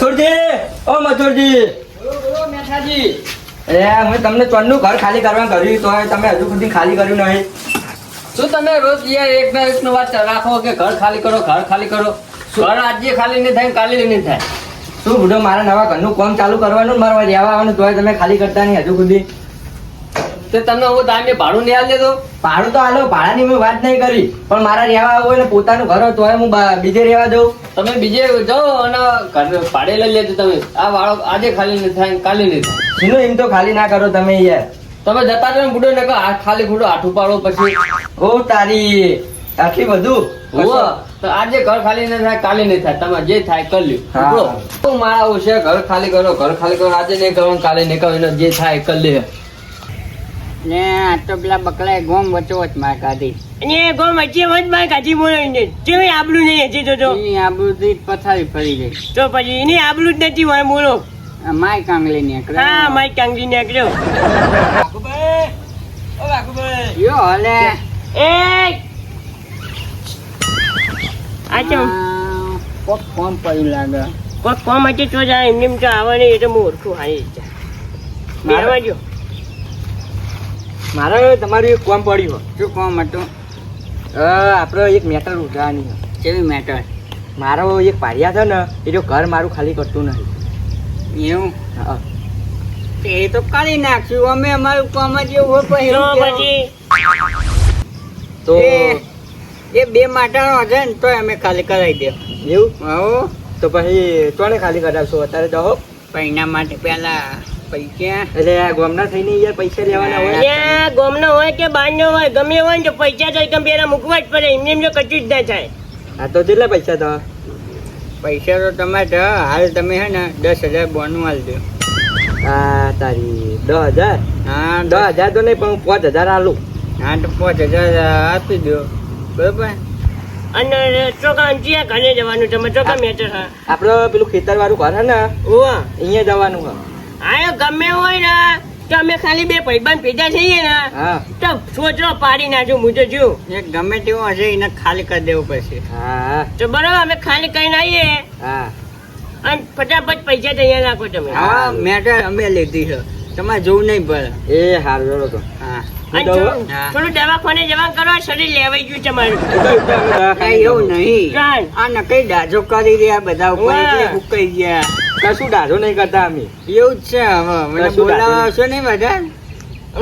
મથુરજી, ઓ મથુરજી. બોલો મેઠાજી. મેં તમને ચોરનું ઘર ખાલી કરવાનું કર્યું તો તમે હજુ સુધી ખાલી કર્યું નહીં. શું તમે રોજ યાર એક ના એક નો વાત રાખો કે ઘર ખાલી કરો ઘર ખાલી કરો. ઘર આજે ખાલી નહીં થાય કાલે નહીં થાય. શું બુઢો મારા નવા ઘરનું કામ ચાલુ કરવાનું મારા રહેવા આવવાનું તોય તમે ખાલી કરતા નહીં હજુ સુધી. તો તમને હું ટાઈમે ભાડું નહીં આલી દેતો. ભાડું તો હાલો, ભાડાની મેં વાત નહીં કરી, પણ મારા રહેવા આવવું હોય ને પોતાનું ઘર હોય તોય હું બીજે રહેવા દઉં. તમે બીજે જાઓ અને ઘર ભાડે લઈ લેજો. તમે આ વાળો આજે ખાલી નહીં થાય કાલે નહીં થાય. શું એમ તો ખાલી ના કરો તમે યાર. તમે જતા રહો બુડો ને કહો ખાલી બુડો હાથ ઉપાડો પછી. ઓ તારી આટલી બધું. તો આજે ઘર ખાલી નહીં થાય કાલે નહીં થાય. તમે જે થાય કરી હા. લ્યો. તો મારા આવું છે ઘર ખાલી કરો ઘર ખાલી કરો. આજે નહીં કરો કાલે નહીં કરો. એને જે થાય કરી લે. ને આ તો પેલા બકલાએ ગોમ વચોવચ માર કાઢી. અને ગોમ વચ્ચે વચ માં કાઢી બોલાવીને જેવી આબલું નહીં હજી તો એની આબરૂથી જ પથારી ફરી ગઈ. તો પછી એની આબલું જ નથી હોય બોલો. આ માય કાંગલી નીકળે. હા મારી કાંગી નીકળ્યો. યો હલે. એ આ ચમ કોક કોમ પડ્યું લાગે. કોક કોમ હતી તો જાય એમને એમ તો આવે નહીં. એ તો હું ઓળખું હારી બેહવા જો. મારે તમારું એક કામ પડ્યું. શું કોમ હતું? આપણે એક મેટર ઉઠાવવાની છે. કેવી મેટર? મારો એક પારિયા છે ને એ જો ઘર મારું ખાલી કરતું નહીં. એવું? હા. એ તો કાઢી નાખશું અમે. અમારું કામ જ એવું હોય તો પછી પછી તો એ બે માટાનો હશે ને તો અમે ખાલી કરાવી દે. એવું હો તો પછી કોને ખાલી કરાવશો અત્યારે તો? પૈના માટે પેલા પૈસા. એટલે આ ગામના થઈને યાર પૈસા લેવાના હોય. અહીંયા ગોમનો હોય કે બારનો હોય ગમે હોય ને તો પૈસા તો એકમ પેલા મૂકવા જ પડે. એમને એમ જો કચું જ ના થાય. હા તો કેટલા પૈસા તો? પૈસા તો તમારે હાલ તમે હે ને 10,000 બોનું હાલ દો. હા તારી 10,000. હા 10,000 તો નહીં પણ 5,000 આલું. હા તો 5,000 આપી દો. બરોબર. અને ચોકા અંચિયા ઘરે જવાનું તમે ચોકા મેટર હા. આપડે પેલું ખેતર વાળું ઘર હે ને ઓવા અહીંયા જવાનું હે. આ ગમે હોય ને તો અમે ખાલી બે ભાઈબંધ ભેગા થઈએ ને હા તો સોચરો પાડી નાખું હું તો જો. એક ગમે તેવું હશે એને ખાલી કરી દેવું પડશે. હા તો બરાબર અમે ખાલી કરીને આવીએ હા અને ફટાફટ પૈસા તૈયાર રાખો તમે. હા મેટર અમે લીધી છે. તમારે જોવું નહીં પડે. એ હારું જોડો તો. હા અને થોડું દવાખાને જવા કરો શરીર લેવાઈ ગયું તમારું. કઈ એવું નહીં. ચાલ. આ નકઈ ડાજો કરી રહ્યા બધા ઉપર એટલે ઉકાઈ ગયા. કશું ડાઢો નહીં કરતા અમે. એવું જ છે. હવે મને કશું બોલાવા આવશો નહીં બધા.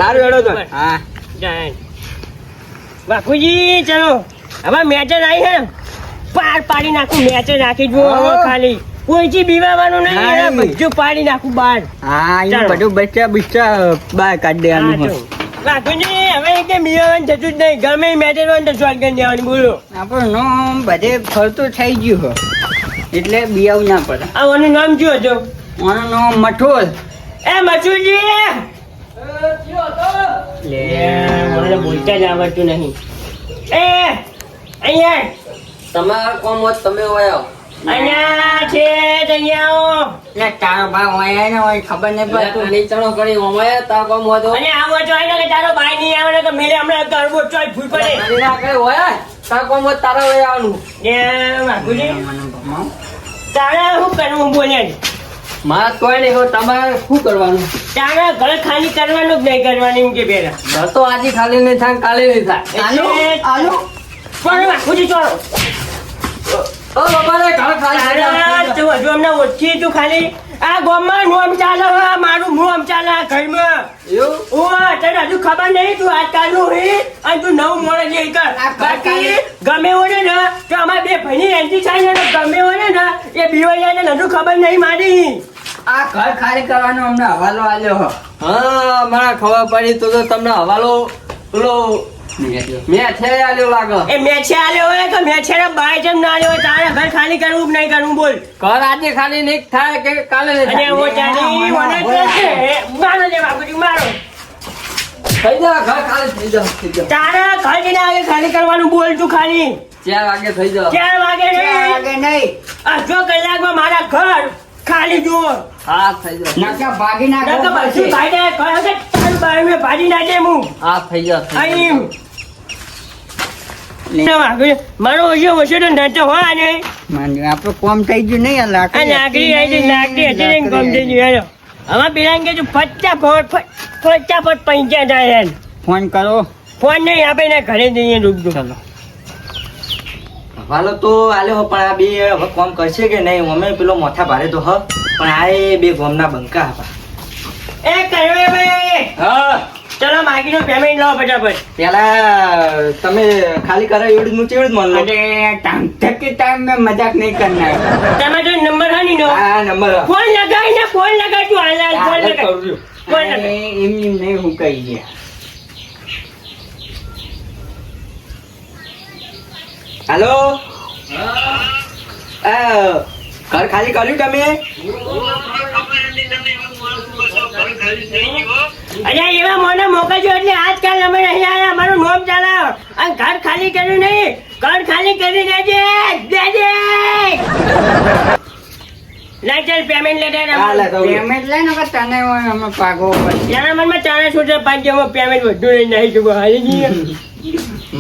હારું જોડો તો. હા ચાલ. બાપુજી ચલો હવે મેચર આવી હે પાર પાડી નાખું. મેચર રાખી જુઓ હવે ખાલી કોઈથી બીવાવાનું નહીં. નહીં. એને બધું પાડી નાખું બહાર. હા એ ચાલો. બધું બચ્ચા બહાર કાઢી દેવાનું હોય. બાપુજી હવે કે બીવાનું થતું જ નહીં. ગમે મેચર હોય ને તો સ્વાગત દેવાનું બોલો. આપણું નામ બધે ફરતું થઈ ગયું હોય એટલે બિયાવું ના પડે. આનું નામ શું હતું? મારું નામ મઠોલ. એ મસુજી મને બોલતા જ આવડતું નહીં. એ અહીંયા તમારા કોમ હોત તમે હોય આવો. અહીંયા છે જ અહીંયા આવો. એટલે તારો ભાઈ હોય ને હોય ખબર નહીં પડતું. નીચણો કરી ઓમાય તા કોમ હોતો. અને આવો જો આઈને કે તારો ભાઈ નહીં આવે ને કે મેલે હમણાં ગરબો ચોય ફૂલ પડે. કરી નાખે હોય તા કોમ હોત તારા હોય આવવાનું. એ બાપુજી મને ભમાવ. તારે શું કરવું બોલે? મારા કોઈ નહીં હોય તમારે શું કરવાનું? તારે ઘર ખાલી કરવાનું જ નહીં કરવાનું એમ કે પેલા. ઘર તો આજે ખાલી નહીં થાય કાલે નહીં થાય. આલુ પણ બાપુજી ચોરો ઓ બાપા રે ઘર ખાલી થઈ તારે જાય. તું હજુ અમને ઓળખી તું ખાલી આ ગામમાં નોમ ચાલે હે, મારું નોમ ચાલે આ ઘરમાં. એવું? ઓવા તને હજુ ખબર નહીં તું આજકાલનું હે અને તું નવું મોડે જે કર. બાકી ગમે હોય ને તો અમારા બે ભાઈની એન્ટ્રી થાય ને ગમે હોય ને એ બીવાઈ જાય ને હજુ ખબર નહીં મારી. આ ઘર ખાલી કરવાનો અમને હવાલો આલ્યો હો. હા મને ખબર પડી તો તમને હવાલો પેલો મેં છે આલ્યો લાગે. એ મેછે આલ્યો હોય કે મેછે ને બાય જેમ ના આલ્યો હોય તારે ઘર ખાલી કરવું કે નહીં કરવું બોલ. ઘર આજે ખાલી નહીં થાય કે કાલે નહીં અને ઓ થાય. ચાલી મને કહે છે મારો લે બાપુજી મારો. થઈ જાય ઘર ખાલી થઈ જાય થઈ જાય. તારે ઘર જઈને આગે ખાલી કરવાનું બોલ તું ખાલી. 4 વાગે થઈ જાય. 4 વાગે નહીં લાગે નહીં. અડધો કલાકમાં મારા ઘર ખાલી જુઓ. હા થઈ જાય. નકા ભાગી નાખો નકર પછી ભાઈને કહે છે તારું બાઈ મેં ભાજી નાખે હું હા થઈ જાય થઈ જાય. અહીં મારો ઓછો ઓછો તો નતો હો આને આપણું કોમ થઈ ગયું નહીં આ આ લાકડી લાકડી આવી લાકડી હતી ને ગમ થઈ ગયું હેલો હવે પેલા કે તું ફટાફટ પૈસા થાય એમ ફોન કરો ફોન નહીં આપે ને ઘરે જઈએ ડૂબડું ચલો હાલો તો આલે હો પણ આ બે હવે કોમ કરશે કે નહીં અમે પેલો માથા ભારે તો હ પણ આ એ બે ગોમના બંકા હતા. એ કયો ભાઈ હા ચલો માગીનો પેમેન્ટ લો ફટાફટ પેલા તમે ખાલી કરો એવડું નું ચેવડું મન લો. અરે ટાઈમ તક ટાઈમ મેં મજાક નહીં કરના તમે તો નંબર હાની નો આ નંબર ફોન લગાઈ ને ફોન લગાઈ તું હાલ ફોન લગાઈ ફોન લગાઈ એમ નહીં હું કહી ગયા હાલો ઘર ખાલી કર્યું તમે? અરે એવા મોને મોકલજો એટલે આજકાલ અમે નહીં આવ્યા અમારું નોમ ચાલાવ અને ઘર ખાલી કર્યું નહીં ઘર ખાલી કરી દેજે ના ચાલ પેમેન્ટ લે દે હા, લે દઉં. પેમેન્ટ લઈને કે તને અમે પાગો પડશે ત્યાંના મનમાં ચાલે છૂટે પાંચ પેમેન્ટ વધુ નહીં ચૂકો હારી જઈએ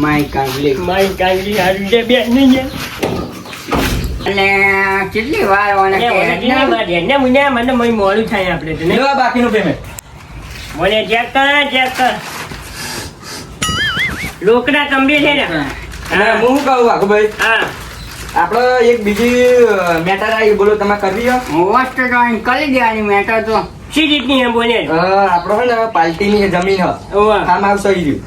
માય કાંગલી મારી કાંગલી હારી છે બે નહીં છે અને કેટલી વાર ઓને ને મને મોડું થાય આપણે તો લો આ બાકીનું પેમેન્ટ. મને ચેક કર લોકડા કમ્બી છે ને અને હું શું કહું વાઘુભાઈ હા આપણે એક બીજી મેટર આવી બોલો તમે કરવી હો? મોસ્ટ જોઈન કરી દેવાની મેટર તો શી રીતની એમ બોલે આપણો હે ને પાર્ટીની જમીન હ ઓવા કામ આવશે ઈ રહ્યું.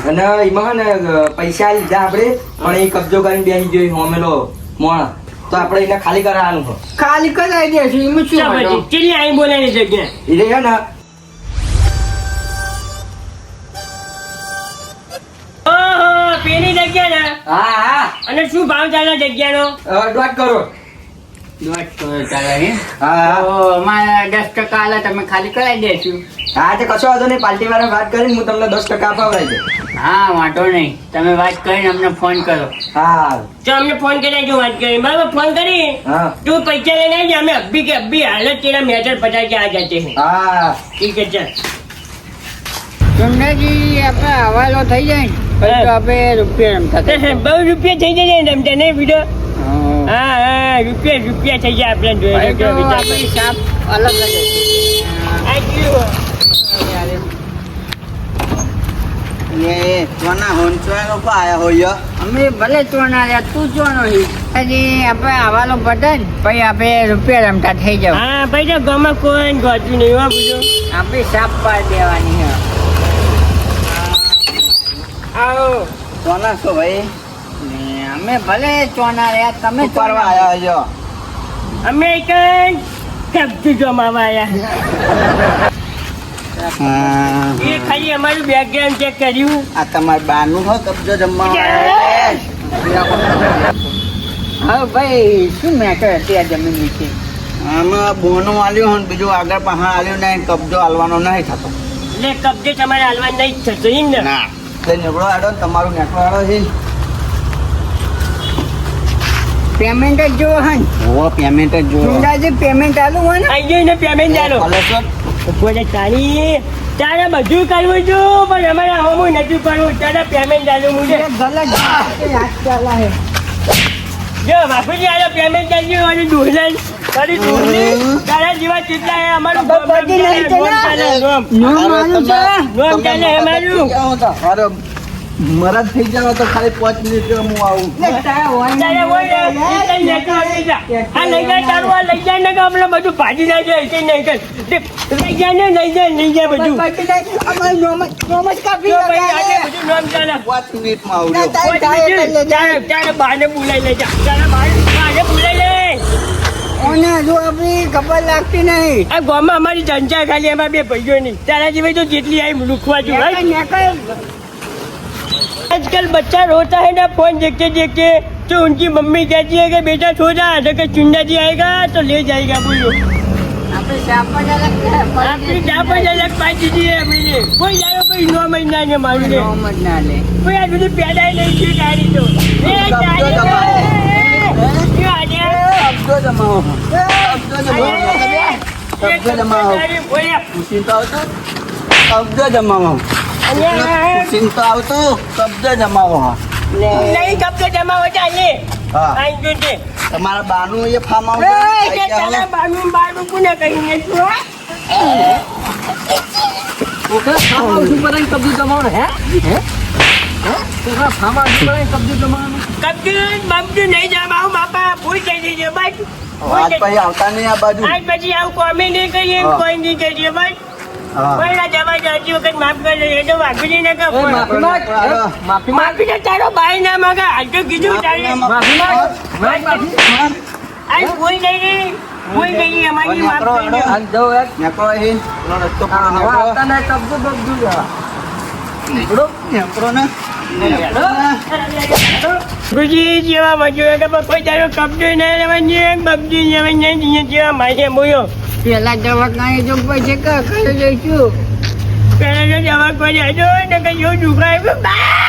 અને એમાં હે ને પૈસા લીધા આપણે પણ એ કબજો કરીને બેસી ગયો ઈ હોમેલો મોણ તો આપણે એને ખાલી કરાવવાનું છે. ખાલી કરાવી દેશું એમાં શું ચાલ વાંધો? ચીલી આઈ બોલેની જગ્યા એટલે હે ને ઓહો પેલી જગ્યા ને હા હા અને શું ભાવ ચાલે જગ્યાનો 1.5 કરોડ. 1.5 કરોડ ચાલે હે? હા હા. તો અમારે 10% આલે તમે ખાલી કરાવી દેશું હા તે કશો વાંધો નહીં પાર્ટી વાળા વાત કરીને હું તમને 10% અપાવડાવી દઉં. હા વાંધો નહીં તમે વાત કરીને અમને ફોન કરો હા જો અમને ફોન કરી જો વાત કરી બરાબર ફોન કરી હા તું પૈસા લઈને આવી જા અમે અભી કે અભી હાલત તેરા મેટર પટા કે આ જાતે हैं હા ठीक है चल સુંદરજી આપણે હવાલો થઈ જાય ને પછી તો આપણે રૂપિયા રમતા થઈએ. બહુ રૂપિયા થઈ જાય ને રમતા નહીં વિડીયો હા. હા રૂપિયા થઈ જાય આપણે ભાઈ તો જોઈએ આપણી સાપ અલગ જ હશે. આ કેવું? અમે ભલે ચોના રહ્યા તું ચોનો હી હજી આપણે હવાલો પટે ને પછી આપણે રૂપિયા રમતા થઈ જાવ હા ભાઈ તો ગામમાં કોઈ ગોતું નહીં હો બધું આપણી સાપ પાડી દેવાની છે આવો ચોના છો ભાઈ ને અમે ભલે ચોના રહ્યા તમે ચોના આવ્યા અમે એક કબજું જમાવા આવ્યા એ ખાલી અમારું બેકગ્રાઉન્ડ ચેક કર્યું આ તમારે બારનું હોય કબજો જમવા હા ભાઈ શું મેટર હતી આ જમીન વિશે આમાં બોનો આલ્યો ને બીજું આગળ પાછળ આલ્યો ને કબજો આલવાનો નહીં થતો એટલે કબજે તમારે હાલવા નહીં થતો એમ ને ના તે નેકળો આડો ને તમારું નેકળો આડો છે ને. પેમેન્ટ જ જોવો હે ને હોવો પેમેન્ટ જ જોવો સુંદાજી પેમેન્ટ આલું હોય ને આવી ગયું ને પેમેન્ટ ચાલો કોલેશ્વર બોલે તારી તારે બધું કરવું છું પણ અમારે હમું નથી કરવું તારે પેમેન્ટ ચાલુ મુજે ગલત યાદ ચાલા હે જો બાપુજી આલો પેમેન્ટ ચાલુ મારી દુહલન તારી દુહલી તારા જેવા ચિત્તા હે અમારું બાપા, બાકી નહીં ચાલે. નોમ નો માનું છે નોમ ચાલે અમારું અરે મરદ થઈ જાવ તો ખાલી 5 મિનિટ હું આવું તારે હોય ને એ કઈ નથી આવી જા આ લઈ જાય તારું આ લઈ જાય ને કે આપણે બધું ભાજી ના જાય કઈ નહીં કર લઈ જાય ને લઈ જાય બધું અમારે નોમ જ કાપી જો ભાઈ આજે બધું નોમ ચાલે 5 મિનિટમાં આવજો તારે બાને બોલાઈ લે જા તારે બાને બોલાઈ લે ઓને હજુ આપણી ખબર લાગતી નહીં આ ગામમાં અમારી જનતા ખાલી એમાં બે ભાઈઓ નહીં તારા જેવી તો જેટલી આવી લુખવા જોઈએ आजकल बच्चा रोता है ना फोन देखते देखते तो उनकी मम्मी कहती है कि बेटा सो जा अगर चुन्ना जी आएगा तो ले जाएगा बोलो આપણે શાપ જ અલગ છે आपकी क्या पर अलग पाई दीदी है मैंने कोई जाओ कोई 9 महीना ने मारू ने નોમ જ ના લે कोई आज मुझे पैदा ही नहीं थी गाड़ी तो ए गाड़ी क्यों आ गया કબજો જમાવો કબજો જમાવો ચિંતા આવતું કબજો જમાવો ચિંતા આવતું કબજો જમાવો નહીં કબજો જમાવો ચાલે હા આઈ ગયો છે તમારા બાનું એ ફાર્મ એ કે તારા બાનું બાનું કોને કહીને તું છોકરા ફાર્મ હાઉસ ઉપર આવીને કબજો જમાવાનો હે છોકરા ફાર્મ હાઉસ ઉપર આવીને કબજો જમાવાનો કબજો બબજો નહીં જમાવું બાપા ભૂલ થઈ જશે બસ આજ પછી આવતા નહીં આ બાજુ આજ પછી આવું કોમે નહીં કરીએ હા. કોઈ નહીં કરીએ બસ હા પહેલા જવા જતી વખત માફ કરજો એ તો વાઘુજી ને કહો માફી માંગ માફી માંગ માફી તો તારો ભાઈ ના માંગે આજ તો કીધું તારે માફી માંગ આજ ભૂલ થઈ ગઈ ભૂલ થઈ ગઈ અમારી માફ કરજો આજ જાઓ યાર નેકળો અહીં પેલો રસ્તો હા, પર હવે આવતા નહીં કબજો બબજો જવા નીકળો નેકળો ને ગુજી જેવા મજૂર કે કોઈ તારો કબજો નહીં લેવાની બબજી લેવાની નહીં જેવા મારે બોલ્યો પેલા દવાખાને જો પૈસે કરી દઈશું પેલા તો જવા કોઈ જજો ને કઈ જો દુખાય બા